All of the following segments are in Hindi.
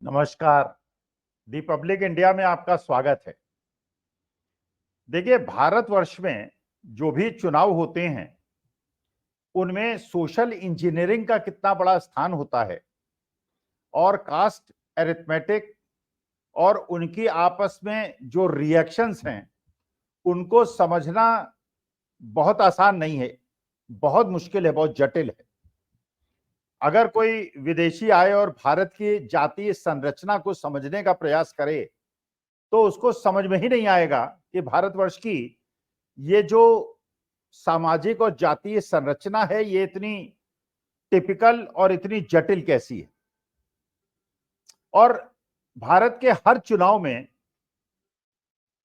नमस्कार। रिपब्लिक इंडिया में आपका स्वागत है। देखिए, भारतवर्ष में जो भी चुनाव होते हैं उनमें सोशल इंजीनियरिंग का कितना बड़ा स्थान होता है और कास्ट एरिथमेटिक और उनकी आपस में जो रिएक्शंस हैं उनको समझना बहुत आसान नहीं है, बहुत मुश्किल है, बहुत जटिल है। अगर कोई विदेशी आए और भारत की जातीय संरचना को समझने का प्रयास करे तो उसको समझ में ही नहीं आएगा कि भारतवर्ष की ये जो सामाजिक और जातीय संरचना है ये इतनी टिपिकल और इतनी जटिल कैसी है। और भारत के हर चुनाव में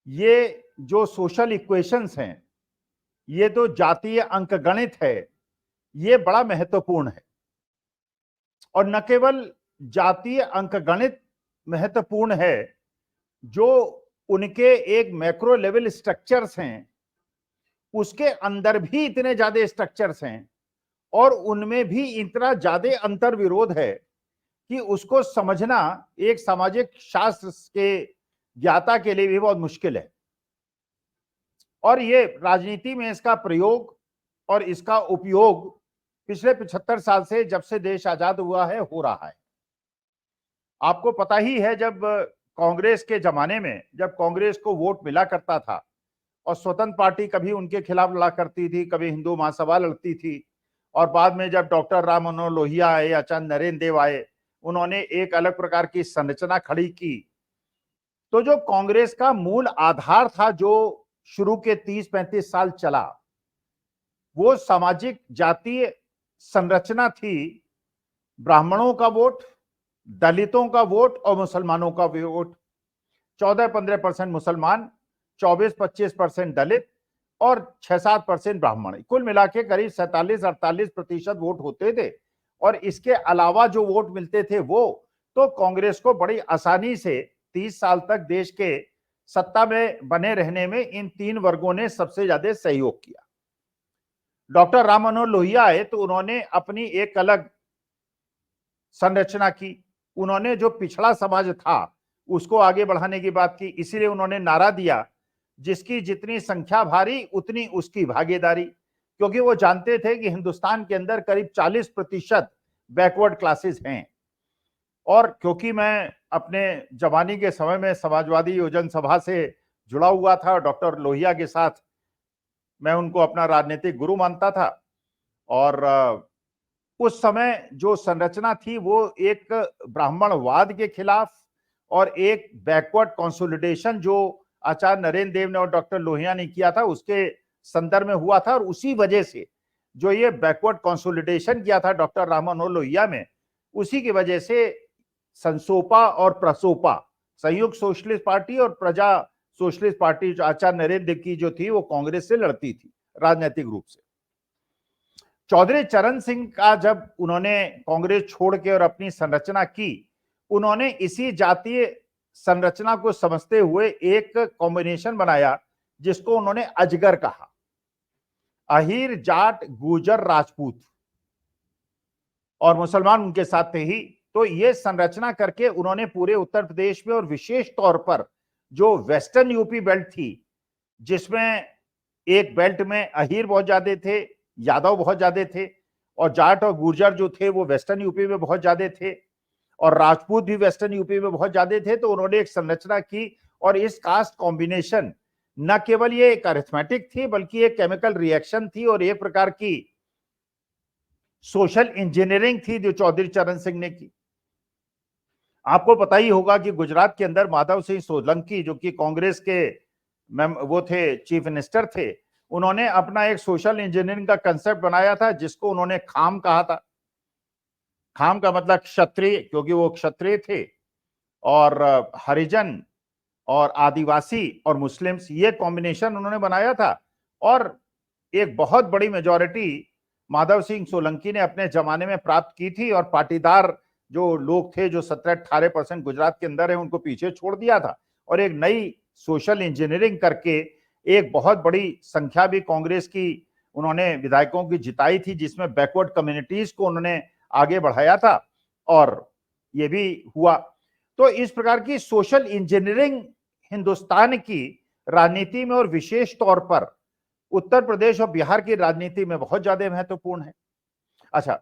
ये जो सोशल इक्वेशंस हैं, ये तो जातीय अंकगणित है, ये बड़ा महत्वपूर्ण है। और न केवल जातीय अंकगणित महत्वपूर्ण है, जो उनके एक मैक्रो लेवल स्ट्रक्चर्स हैं उसके अंदर भी इतने ज्यादा स्ट्रक्चर्स हैं और उनमें भी इतना ज्यादा अंतर विरोध है कि उसको समझना एक सामाजिक शास्त्र के ज्ञाता के लिए भी बहुत मुश्किल है। और ये राजनीति में इसका प्रयोग और इसका उपयोग पिछले 75 साल से, जब से देश आजाद हुआ है, हो रहा है। आपको पता ही है, जब कांग्रेस के जमाने में जब कांग्रेस को वोट मिला करता था और स्वतंत्र पार्टी कभी उनके खिलाफ लड़ा करती थी, कभी हिंदू महासभा लड़ती थी, और बाद में जब डॉक्टर राम मनोहर लोहिया आए, आचार्य नरेंद्र देव आए, उन्होंने एक अलग प्रकार की संरचना खड़ी की। तो जो कांग्रेस का मूल आधार था, जो शुरू के 30-35 साल चला, वो सामाजिक जातीय संरचना थी। ब्राह्मणों का वोट, दलितों का वोट और मुसलमानों का वोट। 14-15% मुसलमान, 24-25% दलित और 6-7% ब्राह्मण, कुल मिला के करीब 47-48% वोट होते थे। और इसके अलावा जो वोट मिलते थे वो तो कांग्रेस को बड़ी आसानी से 30 साल तक देश के सत्ता में बने रहने में इन तीन वर्गों ने सबसे ज्यादा सहयोग किया। डॉक्टर राम मनोहर लोहिया आए तो उन्होंने अपनी एक अलग संरचना की। उन्होंने जो पिछड़ा समाज था उसको आगे बढ़ाने की बात की। इसीलिए उन्होंने नारा दिया, जिसकी जितनी संख्या भारी उतनी उसकी भागीदारी, क्योंकि वो जानते थे कि हिंदुस्तान के अंदर करीब 40% बैकवर्ड क्लासेस हैं। और क्योंकि मैं अपने जवानी के समय में समाजवादी योजन सभा से जुड़ा हुआ था, डॉक्टर लोहिया के साथ मैं उनको अपना राजनीतिक गुरु मानता था, और उस समय जो संरचना थी वो एक ब्राह्मणवाद के खिलाफ और एक बैकवर्ड कंसोलिडेशन जो आचार्य नरेंद्र देव ने और डॉक्टर लोहिया ने किया था उसके संदर्भ में हुआ था। और उसी वजह से जो ये बैकवर्ड कंसोलिडेशन किया था डॉक्टर राम मनोहर लोहिया में, उसी की वजह से संसोपा और प्रसोपा, संयुक्त सोशलिस्ट पार्टी और प्रजा सोशलिस्ट पार्टी, जो आचार्य नरेंद्र देव की जो थी, वो कांग्रेस से लड़ती थी राजनीतिक रूप से। चौधरी चरण सिंह का जब उन्होंने कांग्रेस छोड़ के और अपनी संरचना की, उन्होंने इसी जातीय संरचना को समझते हुए एक कॉम्बिनेशन बनाया जिसको उन्होंने अजगर कहा। अहीर, जाट, गुर्जर, राजपूत और मुसलमान उनके साथ थे ही। तो ये संरचना करके उन्होंने पूरे उत्तर प्रदेश में और विशेष तौर पर जो वेस्टर्न यूपी बेल्ट थी, जिसमें एक बेल्ट में अहीर बहुत ज्यादा थे, यादव बहुत ज्यादा थे, और जाट और गुर्जर जो थे वो वेस्टर्न यूपी में बहुत ज्यादा थे, और राजपूत भी वेस्टर्न यूपी में बहुत ज्यादा थे। तो उन्होंने एक संरचना की, और इस कास्ट कॉम्बिनेशन न केवल ये एक अरिथमेटिक थी बल्कि एक केमिकल रिएक्शन थी और एक प्रकार की सोशल इंजीनियरिंग थी जो चौधरी चरण सिंह ने की। आपको पता ही होगा कि गुजरात के अंदर माधव सिंह सोलंकी, जो कि कांग्रेस के वो थे, चीफ मिनिस्टर थे, उन्होंने अपना एक सोशल इंजीनियरिंग का कंसेप्ट बनाया था जिसको उन्होंने खाम कहा था। खाम का मतलब क्षत्रिय, क्योंकि वो क्षत्रिय थे, और हरिजन और आदिवासी और मुस्लिम्स, ये कॉम्बिनेशन उन्होंने बनाया था। और एक बहुत बड़ी मेजॉरिटी माधव सिंह सोलंकी ने अपने जमाने में प्राप्त की थी, और पाटीदार जो लोग थे, जो 17-18% गुजरात के अंदर है, उनको पीछे छोड़ दिया था। और एक नई सोशल इंजीनियरिंग करके एक बहुत बड़ी संख्या भी कांग्रेस की उन्होंने विधायकों की जिताई थी, जिसमें बैकवर्ड कम्युनिटीज को उन्होंने आगे बढ़ाया था, और ये भी हुआ। तो इस प्रकार की सोशल इंजीनियरिंग हिंदुस्तान की राजनीति में और विशेष तौर पर उत्तर प्रदेश और बिहार की राजनीति में बहुत ज्यादा महत्वपूर्ण है। अच्छा,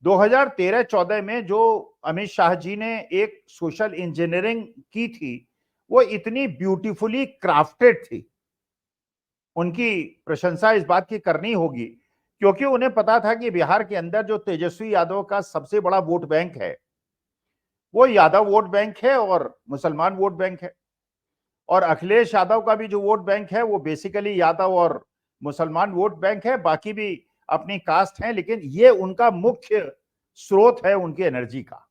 2013-14 में जो अमित शाह जी ने एक सोशल इंजीनियरिंग की थी, वो इतनी ब्यूटीफुली क्राफ्टेड थी। उनकी प्रशंसा इस बात की करनी होगी, क्योंकि उन्हें पता था कि बिहार के अंदर जो तेजस्वी यादव का सबसे बड़ा वोट बैंक है, वो यादव वोट बैंक है और मुसलमान वोट बैंक है। और अखिलेश यादव का भी जो वोट बैंक है वो बेसिकली यादव और मुसलमान वोट बैंक है, बाकी भी अपनी कास्ट है, लेकिन ये उनका मुख्य स्रोत है उनकी एनर्जी का।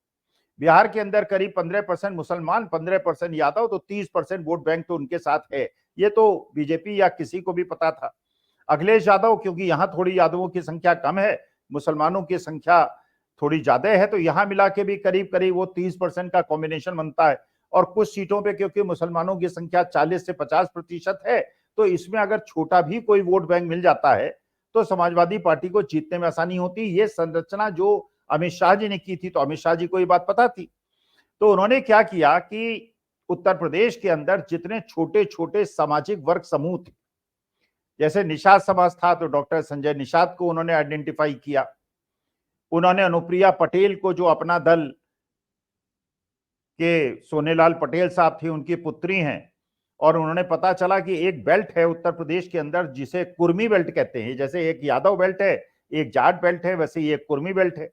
बिहार के अंदर करीब 15% मुसलमान, 15% यादव, तो 30% वोट बैंक तो उनके साथ है। ये तो बीजेपी या किसी को भी पता था। अखिलेश यादव, क्योंकि यहां थोड़ी यादवों की संख्या कम है, मुसलमानों की संख्या थोड़ी ज्यादा है, तो यहां मिला के भी करीब करीब वो 30% का कॉम्बिनेशन बनता है। और कुछ सीटों पे क्योंकि मुसलमानों की संख्या 40 से 50% है, तो इसमें अगर छोटा भी कोई वोट बैंक मिल जाता है तो समाजवादी पार्टी को जीतने में आसानी होती। ये संरचना जो अमित शाह जी ने की थी, तो अमित शाह जी को ये बात पता थी। तो उन्होंने क्या किया कि उत्तर प्रदेश के अंदर जितने छोटे छोटे सामाजिक वर्ग समूह थे, जैसे निषाद समाज था, तो डॉक्टर संजय निषाद को उन्होंने आइडेंटिफाई किया। उन्होंने अनुप्रिया पटेल को, जो अपना दल के सोनेलाल पटेल साहब थी, उनकी पुत्री हैं, और उन्होंने पता चला कि एक बेल्ट है उत्तर प्रदेश के अंदर जिसे कुर्मी बेल्ट कहते हैं। जैसे एक यादव बेल्ट है, एक जाट बेल्ट है, वैसे ये कुर्मी बेल्ट है,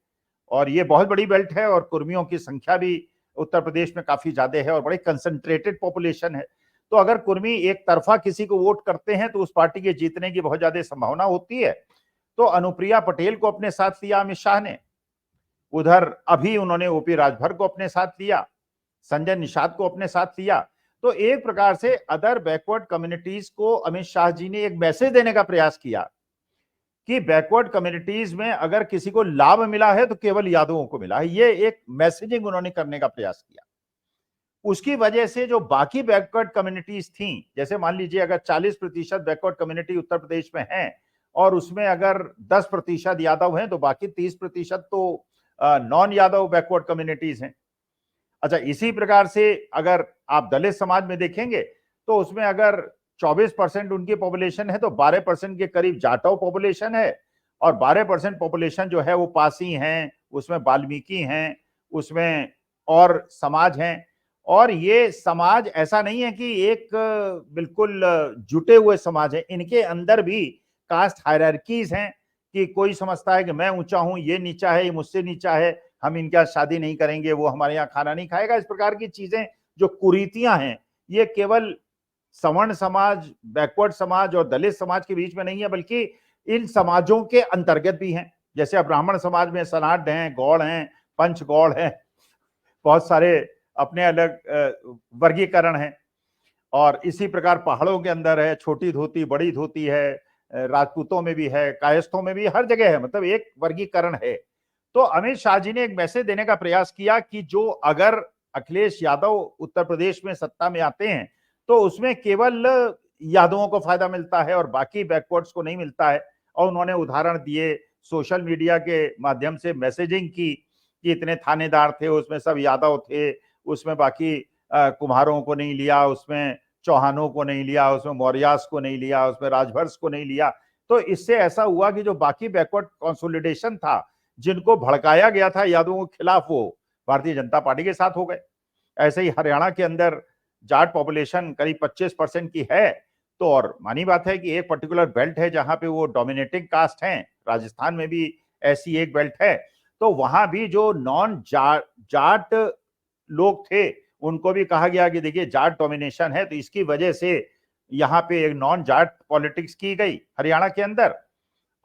और ये बहुत बड़ी बेल्ट है, और कुर्मियों की संख्या भी उत्तर प्रदेश में काफी ज्यादा है और बड़ी कंसंट्रेटेड पॉपुलेशन है। तो अगर कुर्मी एक तरफा किसी को वोट करते हैं तो उस पार्टी के जीतने की बहुत ज्यादा संभावना होती है। तो अनुप्रिया पटेल को अपने साथ लिया अमित शाह ने, उधर अभी उन्होंने ओपी राजभर को अपने साथ लिया, संजय निषाद को अपने साथ लिया। तो एक प्रकार से अदर बैकवर्ड कम्युनिटीज को अमित शाह जी ने एक मैसेज देने का प्रयास किया कि बैकवर्ड कम्युनिटीज में अगर किसी को लाभ मिला है तो केवल यादवों को मिला है। ये एक मैसेजिंग उन्होंने करने का प्रयास किया। उसकी वजह से जो बाकी बैकवर्ड कम्युनिटीज थी, जैसे मान लीजिए अगर 40% बैकवर्ड कम्युनिटी उत्तर प्रदेश में है और उसमें अगर 10% यादव हैं, तो बाकी 30% तो नॉन यादव बैकवर्ड कम्युनिटीज हैं। अच्छा, इसी प्रकार से अगर आप दलित समाज में देखेंगे तो उसमें अगर 24% उनकी पॉपुलेशन है, तो 12% के करीब जाटव पॉपुलेशन है, और 12% पॉपुलेशन जो है वो पासी हैं, उसमें वाल्मीकि हैं, उसमें और समाज हैं। और ये समाज ऐसा नहीं है कि एक बिल्कुल जुटे हुए समाज है, इनके अंदर भी कास्ट हायरार्कीज हैं कि कोई समझता है कि मैं ऊंचा हूं, ये नीचा है, ये मुझसे नीचा है, हम इनके यहाँ शादी नहीं करेंगे, वो हमारे यहाँ खाना नहीं खाएगा। इस प्रकार की चीजें जो कुरीतियां हैं, ये केवल सवर्ण समाज, बैकवर्ड समाज और दलित समाज के बीच में नहीं है, बल्कि इन समाजों के अंतर्गत भी हैं। जैसे अब ब्राह्मण समाज में सनाड हैं, गौड़ हैं, पंच गौड़ हैं, बहुत सारे अपने अलग वर्गीकरण हैं। और इसी प्रकार पहाड़ों के अंदर है, छोटी धोती, बड़ी धोती है, राजपूतों में भी है, कायस्थों में भी, हर जगह है, मतलब एक वर्गीकरण है। तो अमित शाह जी ने एक मैसेज देने का प्रयास किया कि जो अगर अखिलेश यादव उत्तर प्रदेश में सत्ता में आते हैं तो उसमें केवल यादवों को फायदा मिलता है और बाकी बैकवर्ड्स को नहीं मिलता है। और उन्होंने उदाहरण दिए, सोशल मीडिया के माध्यम से मैसेजिंग की कि इतने थानेदार थे, उसमें सब यादव थे, उसमें बाकी कुम्हारों को नहीं लिया, उसमें चौहानों को नहीं लिया, उसमें मौर्यास को नहीं लिया, उसमें राजभर्स को नहीं लिया। तो इससे ऐसा हुआ कि जो बाकी बैकवर्ड कंसोलिडेशन था, जिनको भड़काया गया था यादवों के खिलाफ, वो भारतीय जनता पार्टी के साथ हो गए। ऐसे ही हरियाणा के अंदर जाट पॉपुलेशन करीब 25% की है, तो और मानी बात है कि एक पर्टिकुलर बेल्ट है जहां पे वो डोमिनेटिंग कास्ट हैं, राजस्थान में भी ऐसी एक बेल्ट है। तो वहां भी जो नॉन जाट लोग थे उनको भी कहा गया कि देखिए जाट डोमिनेशन है, तो इसकी वजह से यहाँ पे एक नॉन जाट पॉलिटिक्स की गई हरियाणा के अंदर,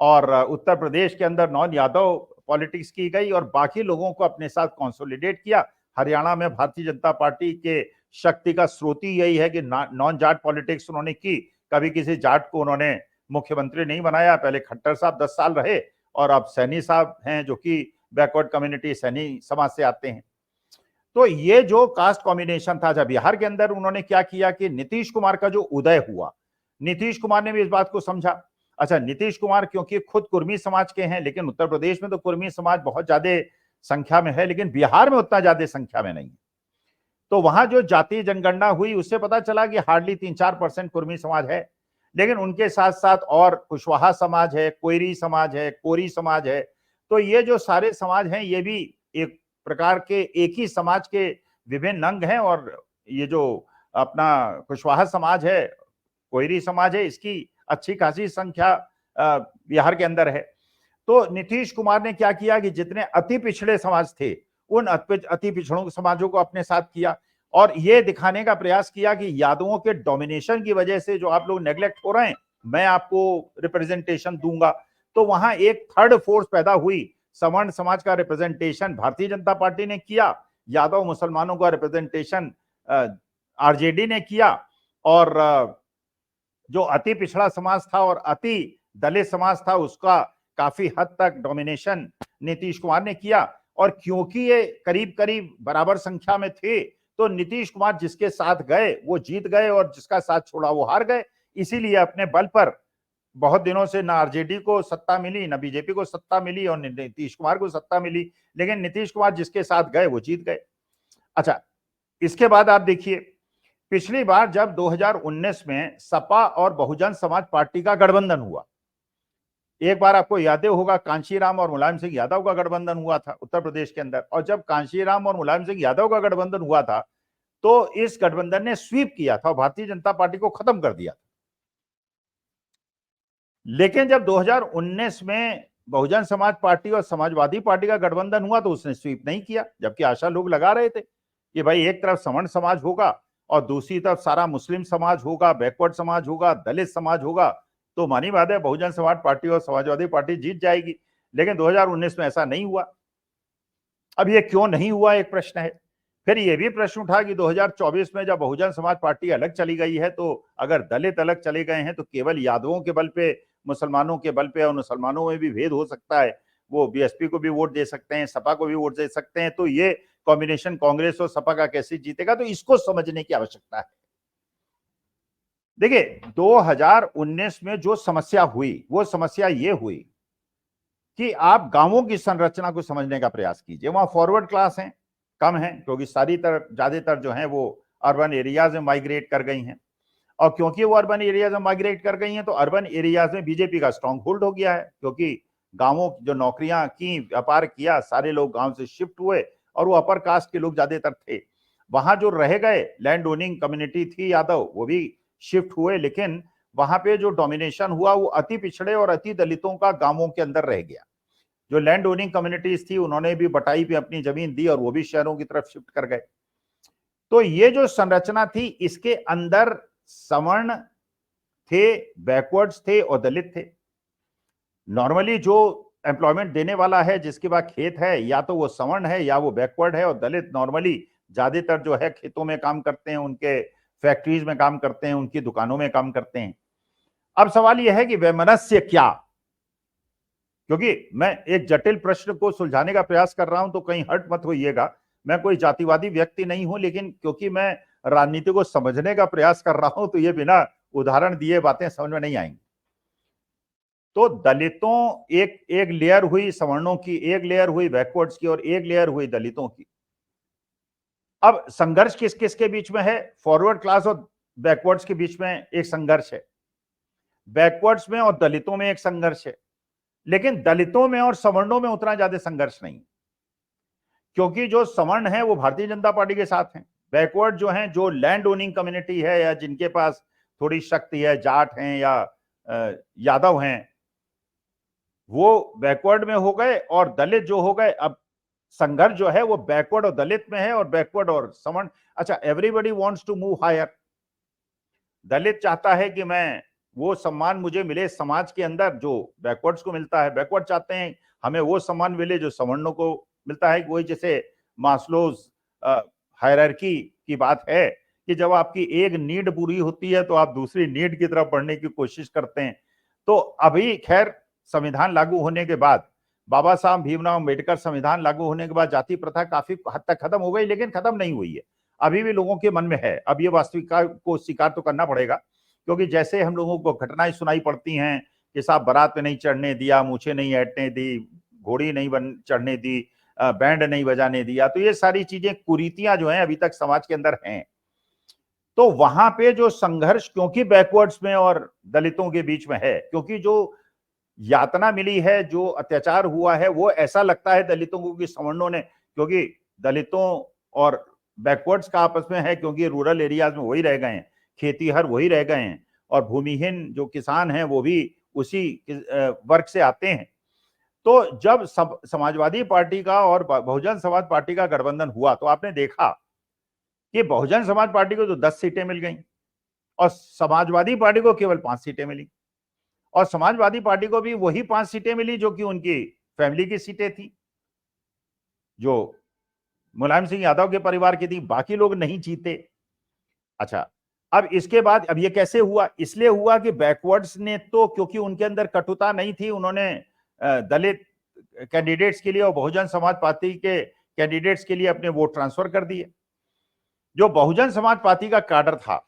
और उत्तर प्रदेश के अंदर नॉन यादव पॉलिटिक्स की गई और बाकी लोगों को अपने साथ कंसोलिडेट किया। हरियाणा में भारतीय जनता पार्टी के शक्ति का स्रोत ही यही है कि नॉन जाट पॉलिटिक्स उन्होंने की। कभी किसी जाट को उन्होंने मुख्यमंत्री नहीं बनाया। पहले खट्टर साहब 10 साल रहे, और अब सैनी साहब हैं जो कि बैकवर्ड कम्युनिटी सैनी समाज से आते हैं। तो ये जो कास्ट कॉम्बिनेशन था, जब बिहार के अंदर उन्होंने क्या किया कि नीतीश कुमार का जो उदय हुआ, नीतीश कुमार ने भी इस बात को समझा। अच्छा, नीतीश कुमार क्योंकि खुद कुर्मी समाज के हैं, लेकिन उत्तर प्रदेश में तो कुर्मी समाज बहुत ज्यादा संख्या में है, लेकिन बिहार में उतना ज्यादा संख्या में नहीं है। तो वहां जो जातीय जनगणना हुई उससे पता चला कि हार्डली 3-4% कुर्मी समाज है, लेकिन उनके साथ साथ और कुशवाहा समाज है, कोयरी समाज है, कोरी समाज है। तो ये जो सारे समाज हैं ये भी एक प्रकार के एक ही समाज के विभिन्न अंग हैं। और ये जो अपना कुशवाहा समाज है, कोयरी समाज है, इसकी अच्छी खासी संख्या बिहार के अंदर है। तो नीतीश कुमार ने क्या किया कि जितने अति पिछड़े समाज थे उन अति पिछड़ों समाजों को अपने साथ किया और ये दिखाने का प्रयास किया कि यादवों के डोमिनेशन की वजह से जो आप लोग नेग्लेक्ट हो रहे हैं, मैं आपको रिप्रेजेंटेशन दूंगा। तो वहां एक थर्ड फोर्स पैदा हुई, सवर्ण समाज का रिप्रेजेंटेशन भारतीय जनता पार्टी ने किया, यादव मुसलमानों का रिप्रेजेंटेशन आरजेडी ने किया, और जो अति पिछड़ा समाज था और अति दलित समाज था उसका काफी हद तक डोमिनेशन नीतीश कुमार ने किया। और क्योंकि ये करीब करीब बराबर संख्या में थे तो नीतीश कुमार जिसके साथ गए वो जीत गए और जिसका साथ छोड़ा वो हार गए। इसीलिए अपने बल पर बहुत दिनों से ना आरजेडी को सत्ता मिली, ना बीजेपी को सत्ता मिली और नीतीश कुमार को सत्ता मिली, लेकिन नीतीश कुमार जिसके साथ गए वो जीत गए। अच्छा, इसके बाद आप देखिए, पिछली बार जब 2019 में सपा और बहुजन समाज पार्टी का गठबंधन हुआ, एक बार आपको याद होगा कांशीराम और मुलायम सिंह यादव का गठबंधन हुआ था उत्तर प्रदेश के अंदर, और जब कांशीराम और मुलायम सिंह यादव का गठबंधन हुआ था तो इस गठबंधन ने स्वीप किया था और भारतीय जनता पार्टी को खत्म कर दिया था। लेकिन जब 2019 में बहुजन समाज पार्टी और समाजवादी पार्टी का गठबंधन हुआ तो उसने स्वीप नहीं किया, जबकि आशा लोग लगा रहे थे कि भाई एक तरफ सवर्ण समाज होगा और दूसरी तरफ सारा मुस्लिम समाज होगा, बैकवर्ड समाज होगा, दलित समाज होगा, तो मानी बात है बहुजन समाज पार्टी और समाजवादी पार्टी जीत जाएगी। लेकिन 2019 में ऐसा नहीं हुआ। अब ये क्यों नहीं हुआ एक प्रश्न है। फिर ये भी प्रश्न उठा कि 2024 में जब बहुजन समाज पार्टी अलग चली गई है तो अगर दलित अलग चले गए हैं तो केवल यादवों के बल पे, मुसलमानों के बल पे, और मुसलमानों में भी भेद हो सकता है, वो बीएसपी को भी वोट दे सकते हैं, सपा को भी वोट दे सकते हैं, तो ये कॉम्बिनेशन कांग्रेस और सपा का कैसे जीतेगा, तो इसको समझने की आवश्यकता है। देखिए 2019 में जो समस्या हुई वो समस्या ये हुई कि आप गांवों की संरचना को समझने का प्रयास कीजिए। वहां फॉरवर्ड क्लास हैं, कम है, क्योंकि सारी तरह ज्यादातर जो है वो अर्बन एरियाज में माइग्रेट कर गई हैं, और क्योंकि वो अर्बन एरियाज में माइग्रेट कर गई हैं तो अर्बन एरियाज में बीजेपी का स्ट्रॉन्ग होल्ड हो गया है, क्योंकि गांवों जो नौकरियां की, व्यापार किया, सारे लोग गांव से शिफ्ट हुए और वो अपर कास्ट के लोग ज्यादातर थे। वहां जो रह गए लैंड ओनिंग कम्युनिटी थी यादव, वो भी शिफ्ट हुए, लेकिन वहां पे जो डोमिनेशन हुआ वो अति पिछड़े और अति दलितों का गांवों के अंदर रह गया। जो लैंड ओनिंग कम्युनिटीज थी उन्होंने भी बटाई पे अपनी जमीन दी और वो भी शहरों की तरफ शिफ्ट कर गए। तो ये जो संरचना थी इसके अंदर सवर्ण थे, बैकवर्ड्स थे और दलित थे। नॉर्मली जो एम्प्लॉयमेंट देने वाला है, जिसके पास खेत है, या तो वो सवर्ण है या वो बैकवर्ड है, और दलित नॉर्मली ज्यादातर जो है खेतों में काम करते हैं, उनके फैक्ट्रीज में काम करते हैं, उनकी दुकानों में काम करते हैं। अब सवाल यह है कि वैमनस्य क्या, क्योंकि मैं एक जटिल प्रश्न को सुलझाने का प्रयास कर रहा हूं तो कहीं हर्ट मत होइएगा, मैं कोई जातिवादी व्यक्ति नहीं हूं, लेकिन क्योंकि मैं राजनीति को समझने का प्रयास कर रहा हूं तो ये बिना उदाहरण दिए बातें समझ में नहीं आएंगी। तो दलितों एक एक लेयर हुई, सवर्णों की एक लेयर हुई, बैकवर्ड्स की और एक लेयर हुई दलितों की। अब संघर्ष किस किस के बीच में है? फॉरवर्ड क्लास और बैकवर्ड्स के बीच में एक संघर्ष है, बैकवर्ड्स में और दलितों में एक संघर्ष है, लेकिन दलितों में और सवर्णों में उतना ज्यादा संघर्ष नहीं, क्योंकि जो सवर्ण है वो भारतीय जनता पार्टी के साथ हैं। बैकवर्ड जो हैं, जो लैंड ओनिंग कम्युनिटी है या जिनके पास थोड़ी शक्ति है, जाट हैं या यादव हैं, वो बैकवर्ड में हो गए, और दलित जो हो गए। अब संघर्ष जो है वो बैकवर्ड और दलित में है, और बैकवर्ड और सवर्ण। अच्छा, everybody wants to move higher. Dalit चाहता है कि मैं वो सम्मान मुझे मिले समाज के अंदर जो बैकवर्ड्स को मिलता है, बैकवर्ड चाहते हैं हमें वो सम्मान मिले जो सवर्णों को मिलता है। वही जैसे मास्लोज हायरार्की की बात है कि जब आपकी एक नीड पूरी होती है तो आप दूसरी नीड की तरफ बढ़ने की कोशिश करते हैं। तो अभी खैर संविधान लागू होने के बाद, बाबा साहब भीमराव अम्बेडकर संविधान लागू होने के बाद जाति प्रथा काफी हद तक खत्म हो गई, लेकिन खत्म नहीं हुई है, अभी भी लोगों के मन में है। अब ये वास्तविकता को स्वीकार तो करना पड़ेगा, क्योंकि जैसे हम लोगों को घटनाएं सुनाई पड़ती हैं कि साहब बारात में नहीं चढ़ने दिया, मूछें नहीं ऐंठने दी, घोड़ी नहीं बन चढ़ने दी, बैंड नहीं बजाने दिया। तो ये सारी चीजें कुरीतियां जो हैं अभी तक समाज के अंदर हैं। तो वहां पे जो संघर्ष क्योंकि बैकवर्ड्स में और दलितों के बीच में है, क्योंकि जो यातना मिली है, जो अत्याचार हुआ है, वो ऐसा लगता है दलितों को कि सवर्णों ने, क्योंकि दलितों और बैकवर्ड्स का आपस में है, क्योंकि रूरल एरियाज में वही रह गए हैं, खेतीहर वही रह गए हैं, और भूमिहीन जो किसान हैं वो भी उसी वर्ग से आते हैं। तो जब समाजवादी पार्टी का और बहुजन समाज पार्टी का गठबंधन हुआ तो आपने देखा कि बहुजन समाज पार्टी को तो 10 सीटें मिल गई और समाजवादी पार्टी को केवल 5 सीटें मिली, और समाजवादी पार्टी को भी वही 5 सीटें मिली जो कि उनकी फैमिली की सीटें थी, जो मुलायम सिंह यादव के परिवार की थी, बाकी लोग नहीं जीते। अच्छा, अब इसके बाद अब ये कैसे हुआ? इसलिए हुआ कि बैकवर्ड्स ने तो, क्योंकि उनके अंदर कटुता नहीं थी, उन्होंने दलित कैंडिडेट्स के लिए और बहुजन समाज पार्टी के कैंडिडेट्स के लिए अपने वोट ट्रांसफर कर दिए। जो बहुजन समाज पार्टी का काडर था,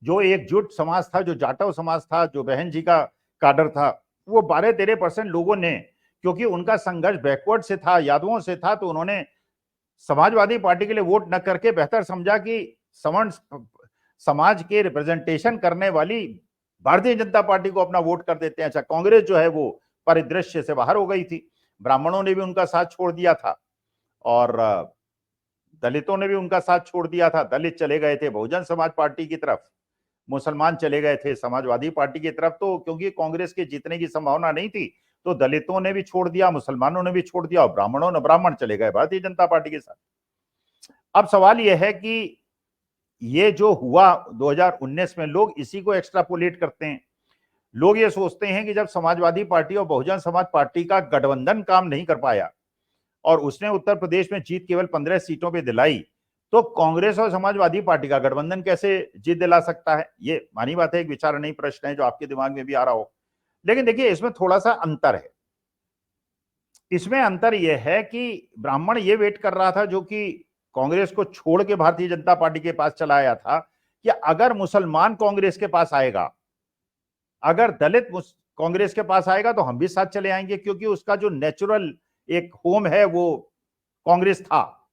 जो एकजुट समाज था, जो जाटव समाज था, जो बहन जी का काडर था, वो 12-13% लोगों ने, क्योंकि उनका संघर्ष बैकवर्ड से था, यादवों से था, तो उन्होंने समाजवादी पार्टी के लिए वोट न करके बेहतर समझा कि सवर्ण समाज के रिप्रेजेंटेशन करने वाली भारतीय जनता पार्टी को अपना वोट कर देते हैं। अच्छा, कांग्रेस जो है वो परिदृश्य से बाहर हो गई थी, ब्राह्मणों ने भी उनका साथ छोड़ दिया था और दलितों ने भी उनका साथ छोड़ दिया था। दलित चले गए थे बहुजन समाज पार्टी की तरफ, मुसलमान चले गए थे समाजवादी पार्टी की तरफ। तो क्योंकि कांग्रेस के जीतने की संभावना नहीं थी तो दलितों ने भी छोड़ दिया, मुसलमानों ने भी छोड़ दिया और ब्राह्मण चले गए भारतीय जनता पार्टी के साथ। अब सवाल यह है कि ये जो हुआ 2019 में, लोग इसी को एक्स्ट्रापोलेट करते हैं। लोग ये सोचते हैं कि जब समाजवादी पार्टी और बहुजन समाज पार्टी का गठबंधन काम नहीं कर पाया और उसने उत्तर प्रदेश में जीत केवल 15 सीटों पे दिलाई, तो कांग्रेस और समाजवादी पार्टी का गठबंधन कैसे जीत दिला सकता है? ये मानी बात है, एक विचारणीय प्रश्न है जो आपके दिमाग में भी आ रहा हो। लेकिन देखिए, इसमें थोड़ा सा अंतर है। इसमें अंतर यह है कि ब्राह्मण ये वेट कर रहा था, जो कि कांग्रेस को छोड़ के भारतीय जनता पार्टी के पास चला आया था, कि अगर मुसलमान कांग्रेस के पास आएगा, अगर दलित कांग्रेस के पास आएगा तो हम भी साथ चले आएंगे, क्योंकि उसका जो नेचुरल एक होम है वो कांग्रेस था,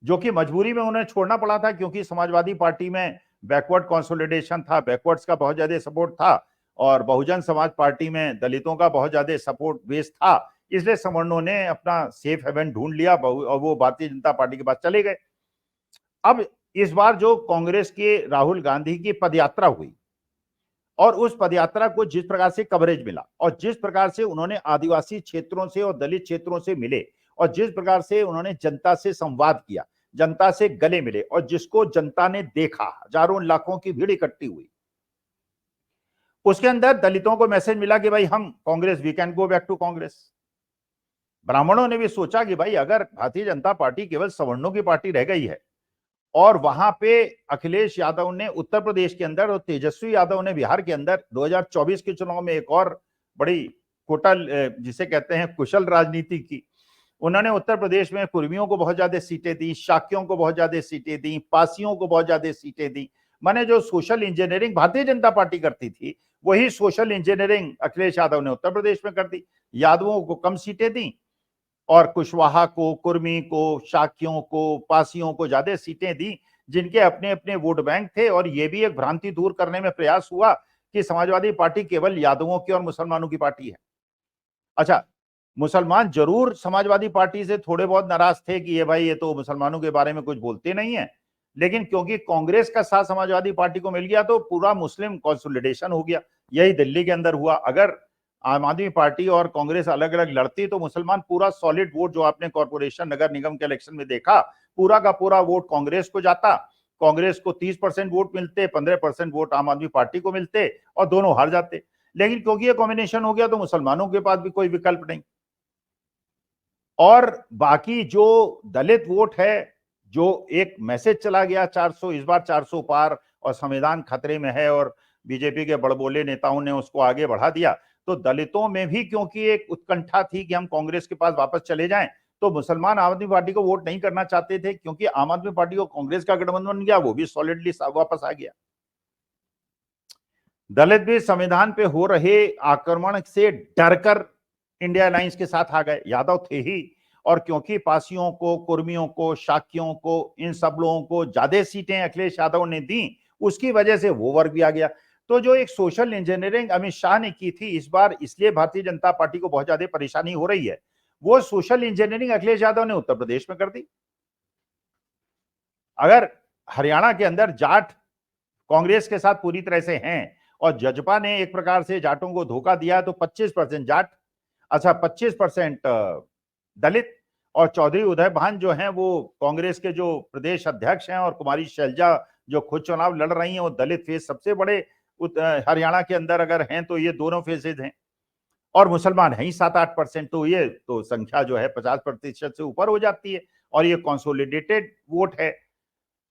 जो कि मजबूरी में उन्हें छोड़ना पड़ा था, क्योंकि समाजवादी पार्टी में बैकवर्ड कंसोलिडेशन था, बैकवर्ड्स का बहुत ज्यादा सपोर्ट था और बहुजन समाज पार्टी में दलितों का बहुत ज्यादा सपोर्ट बेस था। इसलिए सवर्णों ने अपना सेफ हेवन ढूंढ लिया और वो भारतीय जनता पार्टी के पास चले गए। अब इस बार जो कांग्रेस के राहुल गांधी की पदयात्रा हुई और उस पदयात्रा को जिस प्रकार से कवरेज मिला और जिस प्रकार से उन्होंने आदिवासी क्षेत्रों से और दलित क्षेत्रों से मिले और जिस प्रकार से उन्होंने जनता से संवाद किया, जनता से गले मिले और जिसको जनता ने देखा, हजारों लाखों की भीड़ इकट्ठी हुई, उसके अंदर दलितों को मैसेज मिला कि भाई हम Congress, we can go back to Congress. ब्राह्मणों ने भी सोचा कि भाई अगर भारतीय जनता पार्टी केवल सवर्णों की पार्टी रह गई है और वहां पे अखिलेश यादव ने उत्तर प्रदेश के अंदर और तेजस्वी यादव ने बिहार के अंदर 2024 के चुनाव में एक और बड़ी कुटल, जिसे कहते हैं कुशल राजनीति की। उन्होंने उत्तर प्रदेश में कुर्मियों को बहुत ज्यादा सीटें दी, शाक्यों को बहुत ज्यादा सीटें दी, पासियों को बहुत ज्यादा सीटें दी। माने जो social engineering Bharatiya Janata party करती थी वही सोशल इंजीनियरिंग अखिलेश यादव ने उत्तर प्रदेश में कर दी। यादवों को कम सीटें दी और कुशवाहा को, कुर्मी को, शाक्यों को, पासियों को ज्यादा सीटें दी, जिनके अपने अपने वोट बैंक थे। और यह भी एक भ्रांति दूर करने में प्रयास हुआ कि समाजवादी पार्टी केवल यादवों की और मुसलमानों की पार्टी है। अच्छा, मुसलमान जरूर समाजवादी पार्टी से थोड़े बहुत नाराज थे कि ये भाई ये तो मुसलमानों के बारे में कुछ बोलते नहीं है, लेकिन क्योंकि कांग्रेस का साथ समाजवादी पार्टी को मिल गया तो पूरा मुस्लिम कंसोलिडेशन हो गया। यही दिल्ली के अंदर हुआ। अगर आम आदमी पार्टी और कांग्रेस अलग अलग लड़ती तो मुसलमान पूरा सॉलिड वोट, जो आपने कॉर्पोरेशन नगर निगम के इलेक्शन में देखा, पूरा का पूरा वोट कांग्रेस को जाता। कांग्रेस को 30% वोट मिलते, 15% वोट आम आदमी पार्टी को मिलते और दोनों हार जाते। लेकिन क्योंकि ये कॉम्बिनेशन हो गया तो मुसलमानों के पास भी कोई विकल्प नहीं। और बाकी जो दलित वोट है, जो एक मैसेज चला गया 400, इस बार 400 पार और संविधान खतरे में है और बीजेपी के बड़बोले नेताओं ने उसको आगे बढ़ा दिया, तो दलितों में भी क्योंकि एक उत्कंठा थी कि हम कांग्रेस के पास वापस चले जाएं, तो मुसलमान आम आदमी पार्टी को वोट नहीं करना चाहते थे, क्योंकि आम आदमी पार्टी को कांग्रेस का गठबंधन बन गया, वो भी सॉलिडली वापस आ गया। दलित भी संविधान पे हो रहे आक्रमण से डरकर इंडिया अलायंस के साथ आ गए। यादव थे ही और क्योंकि पासियों को, कुर्मियों को, शाक्यों को, इन सब लोगों को ज्यादा सीटें अखिलेश यादव ने दी, उसकी वजह से वो वर्ग भी आ गया। तो जो एक सोशल इंजीनियरिंग अमित शाह ने की थी इस बार, इसलिए भारतीय जनता पार्टी को बहुत ज्यादा परेशानी हो रही है, वो सोशल इंजीनियरिंग अखिलेश यादव ने उत्तर प्रदेश में कर दी। अगर हरियाणा के अंदर जाट कांग्रेस के साथ पूरी तरह से हैं और जजपा ने एक प्रकार से जाटों को धोखा दिया, तो 25% जाट, अच्छा 25% दलित, और चौधरी उदय भान जो हैं वो कांग्रेस के जो प्रदेश अध्यक्ष हैं, और कुमारी शैलजा जो खुद चुनाव लड़ रही हैं, वो दलित फेस सबसे बड़े हरियाणा के अंदर अगर हैं तो ये दोनों फेसेज हैं, और मुसलमान है ही 7-8%, तो ये तो संख्या जो है 50% से ऊपर हो जाती है, और ये कंसोलिडेटेड वोट है।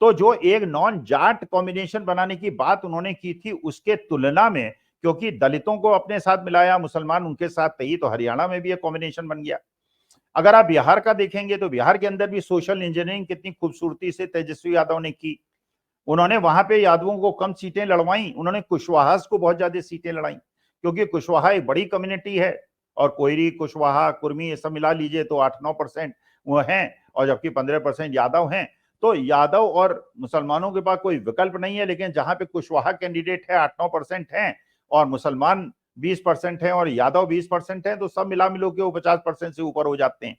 तो जो एक नॉन जाट कॉम्बिनेशन बनाने की बात उन्होंने की थी, उसके तुलना में क्योंकि दलितों को अपने साथ मिलाया, मुसलमान उनके साथ थे, तो हरियाणा में भी एक कॉम्बिनेशन बन गया। अगर आप बिहार का देखेंगे तो बिहार के अंदर भी सोशल इंजीनियरिंग कितनी खूबसूरती से तेजस्वी यादव ने की। उन्होंने वहां पे यादवों को कम सीटें लड़वाई, उन्होंने कुशवाहा को बहुत ज्यादा सीटें लड़ाई, क्योंकि कुशवाहा एक बड़ी कम्युनिटी है, और कोयरी, कुशवाहा, कुर्मी ये सब मिला लीजिए तो 8-9% वो हैं, और जबकि 15% यादव हैं। तो यादव और मुसलमानों के पास कोई विकल्प नहीं है, लेकिन जहां पे कुशवाहा कैंडिडेट है 8-9% हैं, और मुसलमान 20% हैं, और यादव 20% हैं, तो सब मिला मिलो के वो 50% से ऊपर हो जाते हैं।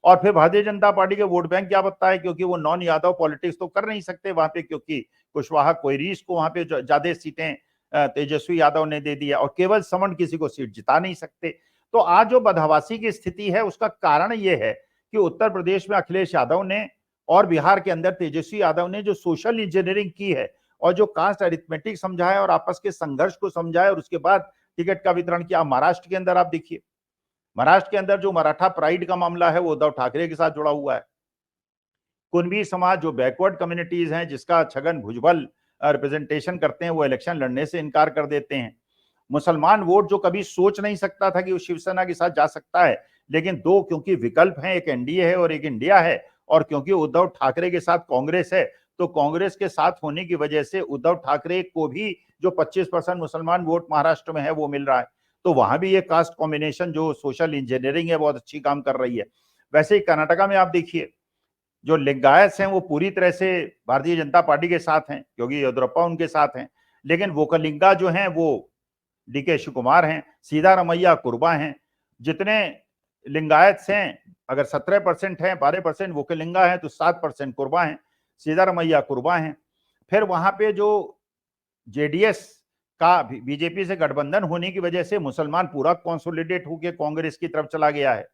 और फिर भारतीय जनता पार्टी के वोट बैंक क्या बताता है, क्योंकि वो नॉन यादव पॉलिटिक्स तो कर नहीं सकते वहां पे, क्योंकि कुशवाहा कोयरीज को वहां पे ज्यादा सीटें तेजस्वी यादव ने दे दिया, और केवल सवर्ण किसी को सीट जिता नहीं सकते। तो आज जो बदहवासी की स्थिति है उसका कारण ये है कि उत्तर प्रदेश में अखिलेश यादव ने और बिहार के अंदर तेजस्वी यादव ने जो सोशल इंजीनियरिंग की है, और जो कास्ट अरिथमेटिक समझा है, और आपस के संघर्ष को समझा है, और उसके बाद टिकट का वितरण किया। महाराष्ट्र के अंदर आप देखिए, महाराष्ट्र के अंदर जो मराठा प्राइड का मामला है वो उद्धव ठाकरे के साथ जुड़ा हुआ है। कुणबी समाज जो बैकवर्ड कम्युनिटीज हैं, जिसका छगन भुजबल रिप्रेजेंटेशन करते हैं, वो इलेक्शन लड़ने से इनकार कर देते हैं। मुसलमान वोट जो कभी सोच नहीं सकता था कि वो शिवसेना के साथ जा सकता है, लेकिन दो क्योंकि विकल्प हैं, एक एनडीए है और एक इंडिया है, और क्योंकि उद्धव ठाकरे के साथ कांग्रेस है, तो कांग्रेस के साथ होने की वजह से उद्धव ठाकरे को भी जो 25% मुसलमान वोट महाराष्ट्र में है वो मिल रहा है। तो वहां भी ये कास्ट कॉम्बिनेशन जो सोशल इंजीनियरिंग है बहुत अच्छी काम कर रही है। वैसे ही कर्नाटका में आप देखिए, जो लिंगायत हैं वो पूरी तरह से भारतीय जनता पार्टी के साथ हैं, क्योंकि येदियुरप्पा उनके साथ हैं, लेकिन वोकलिंगा जो हैं वो डीके शिवकुमार हैं, सीधारमैया कुर्बा हैं। जितने लिंगायत हैं, अगर 17% हैं, 12% वोकलिंगा हैं, तो 7% कुर्बा हैं, सीधारमैया कुर्बा हैं। फिर वहां पे जो जेडीएस का बीजेपी से गठबंधन होने की वजह से मुसलमान पूरा कंसोलिडेट होकर कांग्रेस की तरफ चला गया है,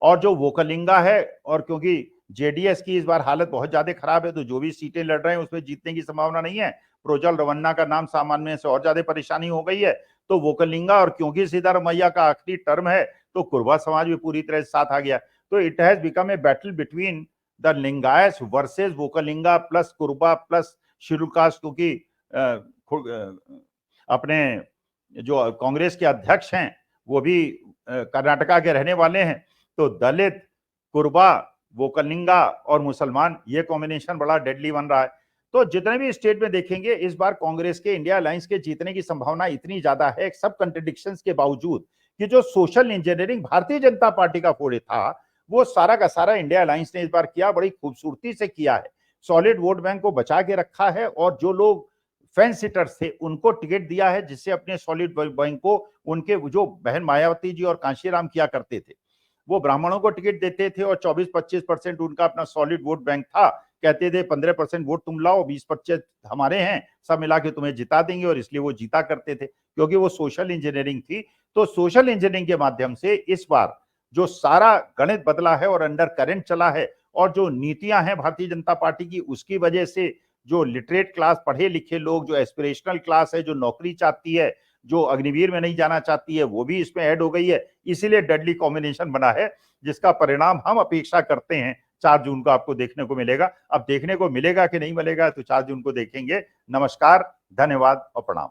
और जो वोकलिंगा है, और क्योंकि जेडीएस की इस बार हालत बहुत ज्यादा खराब है, तो जो भी सीटें लड़ रहे हैं उसमें जीतने की संभावना नहीं है। प्रोजल रवन्ना का नाम सामान्य से और ज्यादा परेशानी हो गई है, तो वोकलिंगा, और क्योंकि सिद्धारमैया का आखिरी टर्म है, तो कुर्बा समाज भी पूरी तरह से साथ आ गया। तो it has become a battle between the Lingayat versus Vokkaliga plus Kuruba plus schedule caste, क्योंकि अपने जो कांग्रेस के अध्यक्ष हैं वो भी कर्नाटका के रहने वाले हैं। तो दलित, कुर्बा, वोकलिंगा और मुसलमान, ये कॉम्बिनेशन बड़ा डेडली बन रहा है। तो जितने भी स्टेट में देखेंगे इस बार कांग्रेस के, इंडिया अलायंस के जीतने की संभावना इतनी ज्यादा है, सब कंट्रडिक्शंस के बावजूद, कि जो social engineering Bharatiya Janata party का फोड़े था वो सारा का सारा इंडिया अलायंस ने इस बार किया, बड़ी खूबसूरती से किया है। सॉलिड वोट बैंक को बचा के रखा है, और जो लोग फैन सिटर्स थे उनको टिकट दिया है, जिससे अपने सॉलिड बैंक को, उनके जो बहन मायावती जी और कांशीराम किया करते थे, वो ब्राह्मणों को टिकट देते थे, और 24-25% उनका अपना सॉलिड वोट बैंक था। कहते थे 15% वोट तुम लाओ, 20-25 हमारे हैं, सब मिला के तुम्हें जिता देंगे, और इसलिए वो जीता करते थे, क्योंकि वो सोशल इंजीनियरिंग थी। तो सोशल इंजीनियरिंग के माध्यम से इस बार जो सारा गणित बदला है और अंडर करंट चला है, और जो नीतियां हैं भारतीय जनता पार्टी की, उसकी वजह से जो लिटरेट क्लास, पढ़े लिखे लोग, जो एस्पिरेशनल क्लास है, जो नौकरी चाहती है, जो अग्निवीर में नहीं जाना चाहती है, वो भी इसमें ऐड हो गई है। इसीलिए डेडली कॉम्बिनेशन बना है, जिसका परिणाम हम अपेक्षा करते हैं 4 जून को आपको देखने को मिलेगा। अब देखने को मिलेगा कि नहीं मिलेगा तो 4 जून को देखेंगे। नमस्कार, धन्यवाद और प्रणाम।